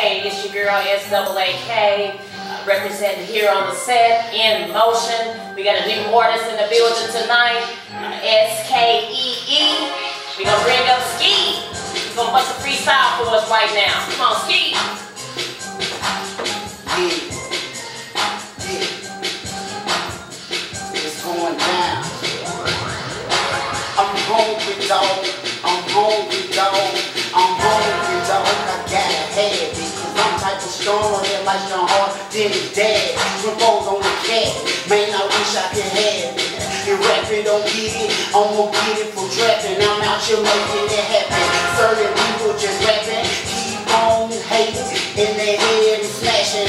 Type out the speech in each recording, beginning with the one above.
Hey, it's your girl SAAK, representing here on the set, In Motion. We got a new artist in the building tonight, SKEE. We're gonna bring up Ski. He's gonna bust a freestyle for us right now. Come on, Ski. Yeah. It's going down. I'm hungry, dog. I'm hungry, dog. I'm hungry, dog. I gotta have it. Cause I'm type of strong that like strong hard than his dad. Triple on the cat. Man, I wish I could have it. You rapping, don't get it. I'm gonna get it for trapping. I'm out here making it happen. Certain people just rapping. Keep on hating. In their head and smashing.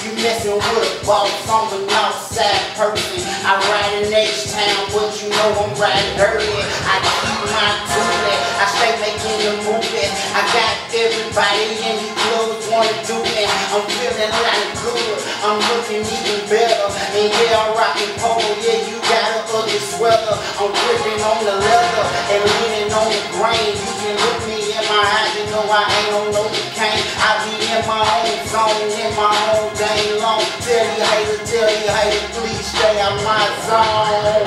You messing with a boss. I'm an outside person. I ride in H-Town, but you know I'm riding early. I keep my tooling. I stay making the movie. I got everybody in the clubs wanna do it. I'm feeling like good. I'm looking even better. And yeah, I'm rocking polo. Yeah, you got a ugly sweater. I'm gripping on the leather and leaning on the grain. You can look me in my eyes, you know I ain't on no cocaine. I be in my own zone, in my own game long. Tell you hater, please stay out my zone.